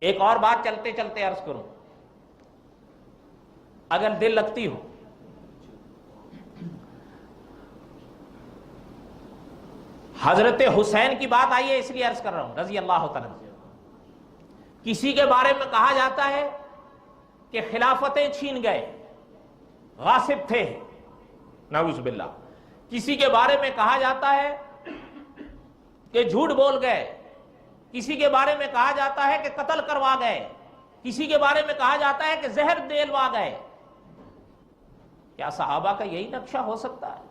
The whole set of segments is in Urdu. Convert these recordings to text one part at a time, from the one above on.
ایک اور بات چلتے چلتے عرض کروں، اگر دل لگتی ہو، حضرت حسین کی بات آئی ہے اس لیے عرض کر رہا ہوں رضی اللہ تعالیٰ عنہ۔ کسی کے بارے میں کہا جاتا ہے کہ خلافتیں چھین گئے، غاصب تھے، نعوذ باللہ۔ کسی کے بارے میں کہا جاتا ہے کہ جھوٹ بول گئے، کسی کے بارے میں کہا جاتا ہے کہ قتل کروا گئے، کسی کے بارے میں کہا جاتا ہے کہ زہر دلوا گئے۔ کیا صحابہ کا یہی نقشہ ہو سکتا ہے؟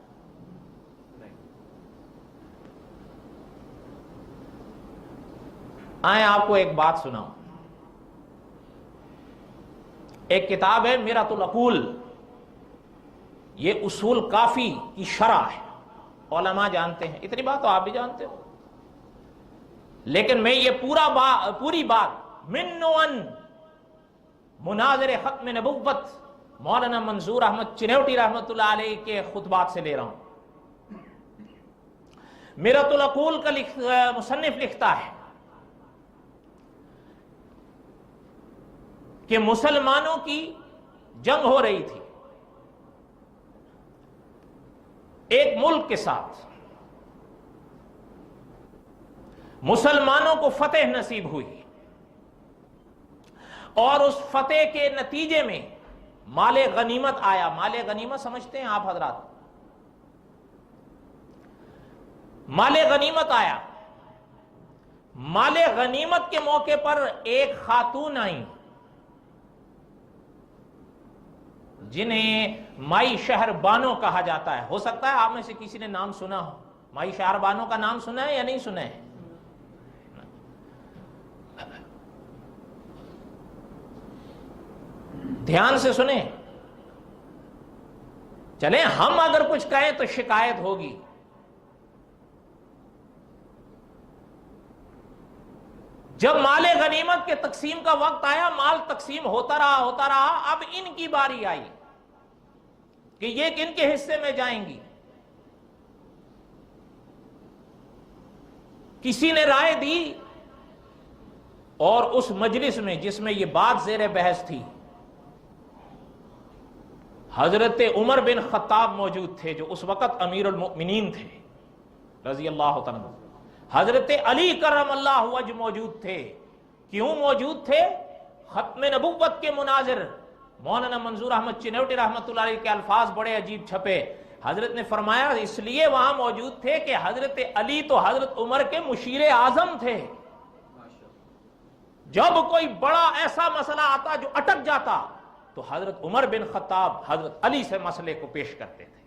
آئیں آپ کو ایک بات سناؤں۔ ایک کتاب ہے میرۃ العقول، یہ اصول کافی کی شرح ہے، علماء جانتے ہیں، اتنی بات تو آپ بھی جانتے ہو، لیکن میں یہ پوری بات من ان مناظر ختم نبوت مولانا منظور احمد چنوٹی رحمۃ اللہ علیہ کے خطبات سے لے رہا ہوں۔ میرۃ العقول کا مصنف لکھتا ہے کہ مسلمانوں کی جنگ ہو رہی تھی ایک ملک کے ساتھ، مسلمانوں کو فتح نصیب ہوئی اور اس فتح کے نتیجے میں مال غنیمت آیا۔ مال غنیمت سمجھتے ہیں آپ حضرات؟ مال غنیمت آیا۔ مال غنیمت کے موقع پر ایک خاتون آئیں جنہیں مائی شہر بانو کہا جاتا ہے۔ ہو سکتا ہے آپ میں سے کسی نے نام سنا ہو۔ مائی شہر بانو کا نام سنا ہے یا نہیں سنا ہے؟ دھیان سے سنیں، چلیں ہم اگر کچھ کہیں تو شکایت ہوگی۔ جب مال غنیمت کے تقسیم کا وقت آیا، مال تقسیم ہوتا رہا، اب ان کی باری آئی کہ یہ کن کے حصے میں جائیں گی۔ کسی نے رائے دی اور اس مجلس میں جس میں یہ بات زیر بحث تھی، حضرت عمر بن خطاب موجود تھے جو اس وقت امیر المؤمنین تھے رضی اللہ تعالیٰ عنہ، حضرت علی کرم اللہ وجہ موجود تھے۔ کیوں موجود تھے؟ ختم نبوت کے مناظر مولانا منظور احمد چنوٹی رحمۃ اللہ علیہ کے الفاظ بڑے عجیب چھپے۔ حضرت نے فرمایا اس لیے وہاں موجود تھے کہ حضرت علی تو حضرت عمر کے مشیر اعظم تھے، جب کوئی بڑا ایسا مسئلہ آتا جو اٹک جاتا تو حضرت عمر بن خطاب حضرت علی سے مسئلے کو پیش کرتے تھے۔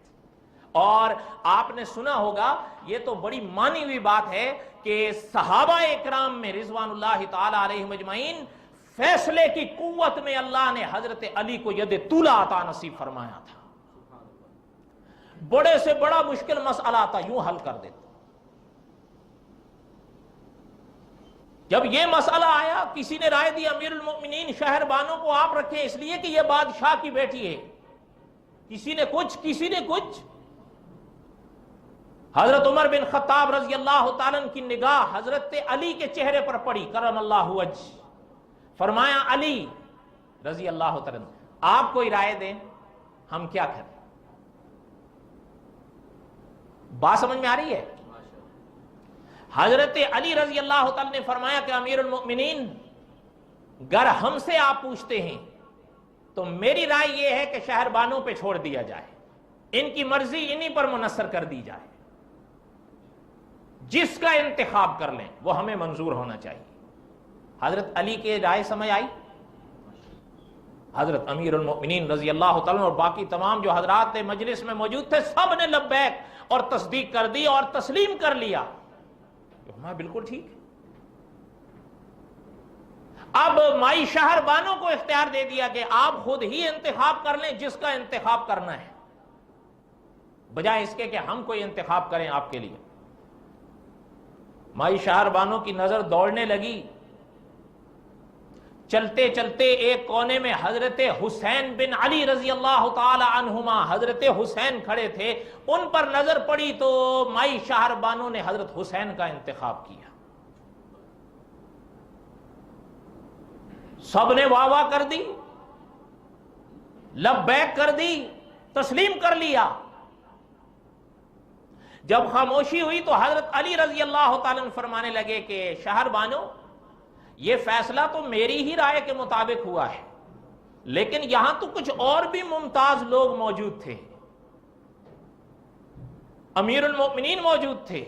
اور آپ نے سنا ہوگا، یہ تو بڑی مانی ہوئی بات ہے کہ صحابہ اکرام میں رضوان اللہ تعالی علیہم اجمعین فیصلے کی قوت میں اللہ نے حضرت علی کو ید طولہ عطا نصیب فرمایا تھا۔ بڑے سے بڑا مشکل مسئلہ تھا، یوں حل کر دیتا۔ جب یہ مسئلہ آیا، کسی نے رائے دی امیر المؤمنین شہر بانو کو آپ رکھیں اس لیے کہ یہ بادشاہ کی بیٹی ہے، کسی نے کچھ۔ حضرت عمر بن خطاب رضی اللہ تعالیٰ عنہ کی نگاہ حضرت علی کے چہرے پر پڑی کرم اللہ وجہ، فرمایا علی رضی اللہ تعالیٰ عنہ آپ کوئی رائے دیں، ہم کیا کریں؟ بات سمجھ میں آ رہی ہے؟ حضرت علی رضی اللہ تعالیٰ نے فرمایا کہ امیر المؤمنین گر ہم سے آپ پوچھتے ہیں تو میری رائے یہ ہے کہ شہر بانو پہ چھوڑ دیا جائے، ان کی مرضی انہی پر منحصر کر دی جائے، جس کا انتخاب کر لیں وہ ہمیں منظور ہونا چاہیے۔ حضرت علی کے رائے سمجھ آئی؟ حضرت امیر المؤمنین رضی اللہ تعالیٰ اور باقی تمام جو حضرات مجلس میں موجود تھے سب نے لبیک اور تصدیق کر دی اور تسلیم کر لیا، ہاں بالکل ٹھیک ہے۔ اب مائی شہر بانو کو اختیار دے دیا کہ آپ خود ہی انتخاب کر لیں جس کا انتخاب کرنا ہے، بجائے اس کے کہ ہم کوئی انتخاب کریں آپ کے لیے۔ مائی شہر بانو کی نظر دوڑنے لگی، چلتے چلتے ایک کونے میں حضرت حسین بن علی رضی اللہ تعالی عنہما حضرت حسین کھڑے تھے، ان پر نظر پڑی تو مائی شہر بانو نے حضرت حسین کا انتخاب کیا۔ سب نے واہ واہ کر دی، لبیک کر دی، تسلیم کر لیا۔ جب خاموشی ہوئی تو حضرت علی رضی اللہ تعالیٰ عنہ فرمانے لگے کہ شہر بانو، یہ فیصلہ تو میری ہی رائے کے مطابق ہوا ہے، لیکن یہاں تو کچھ اور بھی ممتاز لوگ موجود تھے، امیر المؤمنین موجود تھے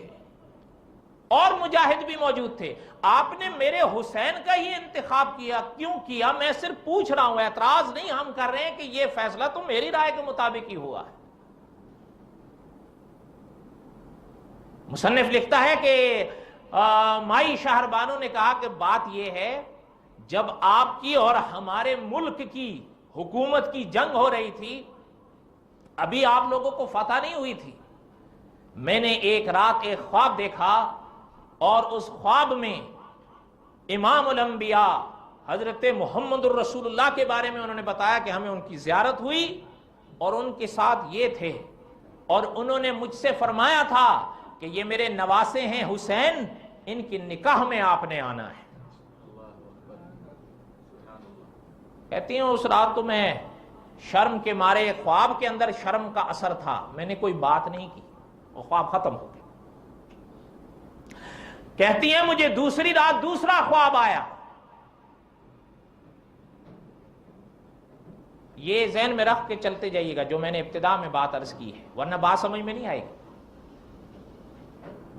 اور مجاہد بھی موجود تھے، آپ نے میرے حسین کا ہی انتخاب کیا، کیوں کیا؟ میں صرف پوچھ رہا ہوں، اعتراض نہیں ہم کر رہے ہیں کہ یہ فیصلہ تو میری رائے کے مطابق ہی ہوا ہے۔ مصنف لکھتا ہے کہ مائی شہر بانو نے کہا کہ بات یہ ہے، جب آپ کی اور ہمارے ملک کی حکومت کی جنگ ہو رہی تھی، ابھی آپ لوگوں کو فتح نہیں ہوئی تھی، میں نے ایک رات ایک خواب دیکھا، اور اس خواب میں امام الانبیاء حضرت محمد الرسول اللہ کے بارے میں انہوں نے بتایا کہ ہمیں ان کی زیارت ہوئی اور ان کے ساتھ یہ تھے، اور انہوں نے مجھ سے فرمایا تھا کہ یہ میرے نواسے ہیں حسین، ان کی نکاح میں آپ نے آنا ہے۔ کہتی ہیں اس رات تو میں شرم کے مارے، خواب کے اندر شرم کا اثر تھا، میں نے کوئی بات نہیں کی، وہ خواب ختم ہو گیا۔ کہتی ہیں مجھے دوسری رات دوسرا خواب آیا، یہ ذہن میں رکھ کے چلتے جائیے گا جو میں نے ابتدا میں بات عرض کی ہے، ورنہ بات سمجھ میں نہیں آئے گی۔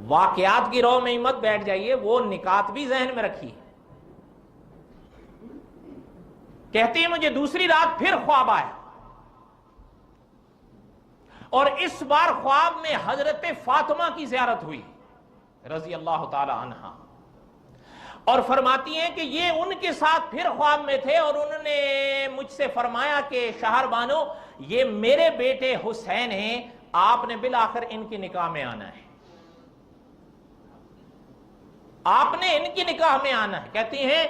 واقعات کی رو میں مت بیٹھ جائیے، وہ نکات بھی ذہن میں رکھیے۔ کہتی ہے مجھے دوسری رات پھر خواب آیا، اور اس بار خواب میں حضرت فاطمہ کی زیارت ہوئی رضی اللہ تعالی عنہا، اور فرماتی ہیں کہ یہ ان کے ساتھ پھر خواب میں تھے، اور انہوں نے مجھ سے فرمایا کہ شہر بانو، یہ میرے بیٹے حسین ہیں، آپ نے بالآخر ان کی نکاح میں آنا ہے، آپ نے ان کی نکاح میں آنا ہے۔ کہتی ہیں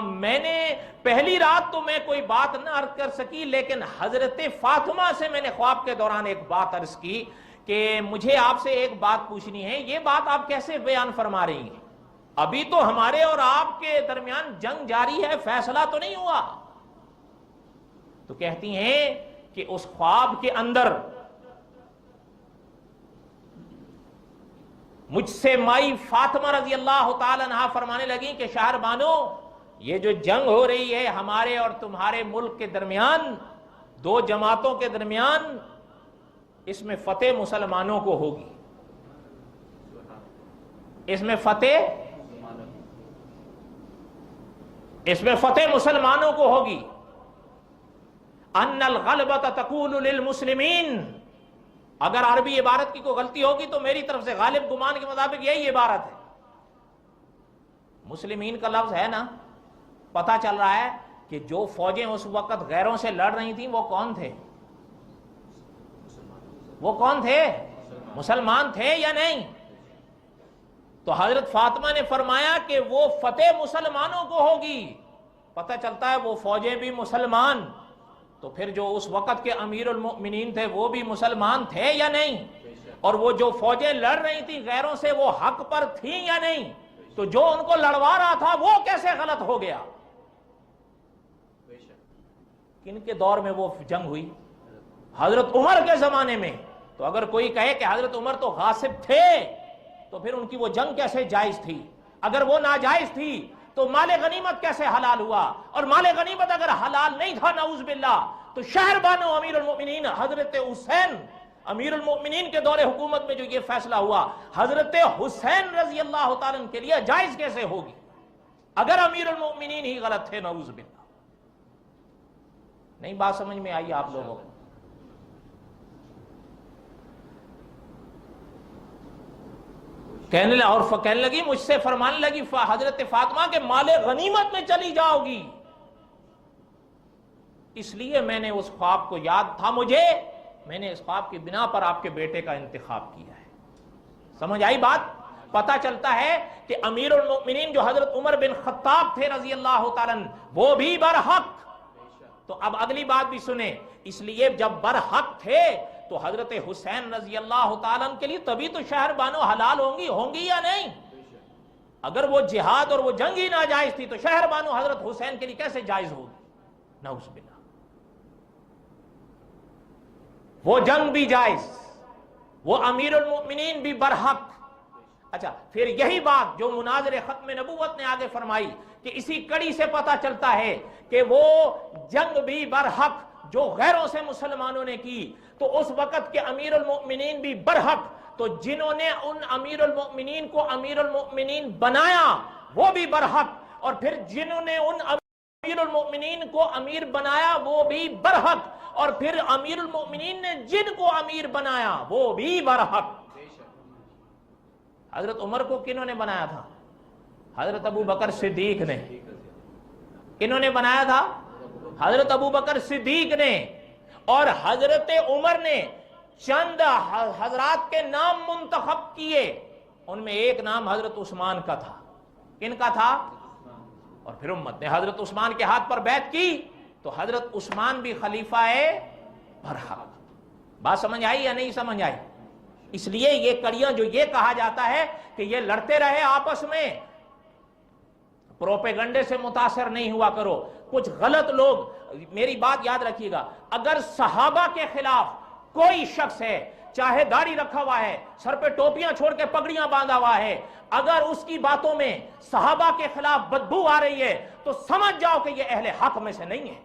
میں نے پہلی رات تو میں کوئی بات نہ عرض کر سکی، لیکن حضرت فاطمہ سے میں نے خواب کے دوران ایک بات عرض کی کہ مجھے آپ سے ایک بات پوچھنی ہے، یہ بات آپ کیسے بیان فرما رہی ہیں؟ ابھی تو ہمارے اور آپ کے درمیان جنگ جاری ہے، فیصلہ تو نہیں ہوا۔ تو کہتی ہیں کہ اس خواب کے اندر مجھ سے مائی فاطمہ رضی اللہ تعالی عنہا فرمانے لگی کہ شہر بانو، یہ جو جنگ ہو رہی ہے ہمارے اور تمہارے ملک کے درمیان، دو جماعتوں کے درمیان، اس میں فتح مسلمانوں کو ہوگی، اس میں فتح مسلمانوں کو ہوگی۔ ان الغلبۃ تکون للمسلمین، اگر عربی عبارت کی کوئی غلطی ہوگی تو میری طرف سے، غالب گمان کے مطابق یہی عبارت ہے۔ مسلمین کا لفظ ہے نا، پتہ چل رہا ہے کہ جو فوجیں اس وقت غیروں سے لڑ رہی تھیں وہ کون تھے؟ وہ کون تھے؟ مسلمان تھے یا نہیں؟ تو حضرت فاطمہ نے فرمایا کہ وہ فتح مسلمانوں کو ہوگی۔ پتہ چلتا ہے وہ فوجیں بھی مسلمان، تو پھر جو اس وقت کے امیر المؤمنین تھے وہ بھی مسلمان تھے یا نہیں؟ اور وہ جو فوجیں لڑ رہی تھیں غیروں سے وہ حق پر تھیں یا نہیں؟ تو جو ان کو لڑوا رہا تھا وہ کیسے غلط ہو گیا؟ کن کے دور میں وہ جنگ ہوئی؟ حضرت عمر کے زمانے میں۔ تو اگر کوئی کہے کہ حضرت عمر تو غاصب تھے، تو پھر ان کی وہ جنگ کیسے جائز تھی؟ اگر وہ ناجائز تھی تو مال غنیمت کیسے حلال ہوا؟ اور مال غنیمت اگر حلال نہیں تھا نعوذ باللہ، تو شہر بانو امیر المؤمنین حضرت حسین، امیر المؤمنین کے دور حکومت میں جو یہ فیصلہ ہوا، حضرت حسین رضی اللہ تعالیٰ عنہ کے لیے جائز کیسے ہوگی اگر امیر المؤمنین ہی غلط تھے نعوذ باللہ؟ نہیں بات سمجھ میں آئی آپ لوگوں کو؟ کہنے لگی، مجھ سے فرمانے لگی حضرت فاطمہ کے مال غنیمت میں چلی جاؤ گی، اس لیے میں نے اس خواب کو یاد تھا مجھے، میں نے اس خواب کی بنا پر آپ کے بیٹے کا انتخاب کیا ہے۔ سمجھ آئی بات؟ پتہ چلتا ہے کہ امیر المؤمنین جو حضرت عمر بن خطاب تھے رضی اللہ تعالیٰ عنہ، وہ بھی برحق۔ تو اب اگلی بات بھی سنیں، اس لیے جب برحق تھے تو حضرت حسین رضی اللہ تعالیٰ عنہ کے لیے تبھی تو شہر بانو حلال ہوں گی یا نہیں؟ اگر وہ جہاد اور وہ جنگ ہی ناجائز تھی تو شہر بانو حضرت حسین کے لیے کیسے جائز ہوگی؟ نعوذ باللہ. وہ جنگ بھی جائز، وہ امیر المؤمنین بھی برحق. اچھا پھر یہی بات جو مناظر ختم نبوت نے آگے فرمائی کہ اسی کڑی سے پتہ چلتا ہے کہ وہ جنگ بھی برحق جو غیروں سے مسلمانوں نے کی، تو اس وقت کے امیر المؤمنین بھی برحق. تو جنہوں نے ان امیر المؤمنین کو امیر المؤمنین بنایا وہ بھی برحق، اور پھر جنہوں نے ان امیر المؤمنین کو امیر بنایا وہ بھی برحق، اور پھر امیر المؤمنین نے جن کو امیر بنایا وہ بھی برحق. حضرت عمر کو کنہوں نے بنایا تھا؟ حضرت ابو بکر صدیق نے. کنہوں نے بنایا تھا؟ حضرت ابو بکر صدیق نے. اور حضرت عمر نے چند حضرات کے نام منتخب کیے، ان میں ایک نام حضرت عثمان کا تھا. کن کا تھا؟ اور پھر امت نے حضرت عثمان کے ہاتھ پر بیعت کی تو حضرت عثمان بھی خلیفہ برحق. بات سمجھ آئی یا نہیں سمجھ آئی؟ اس لیے یہ کڑیاں جو یہ کہا جاتا ہے کہ یہ لڑتے رہے آپس میں، پروپیگنڈے سے متاثر نہیں ہوا کرو. کچھ غلط لوگ، میری بات یاد رکھیے گا، اگر صحابہ کے خلاف کوئی شخص ہے، چاہے داڑھی رکھا ہوا ہے، سر پہ ٹوپیاں چھوڑ کے پگڑیاں باندھا ہوا ہے، اگر اس کی باتوں میں صحابہ کے خلاف بدبو آ رہی ہے تو سمجھ جاؤ کہ یہ اہل حق میں سے نہیں ہے.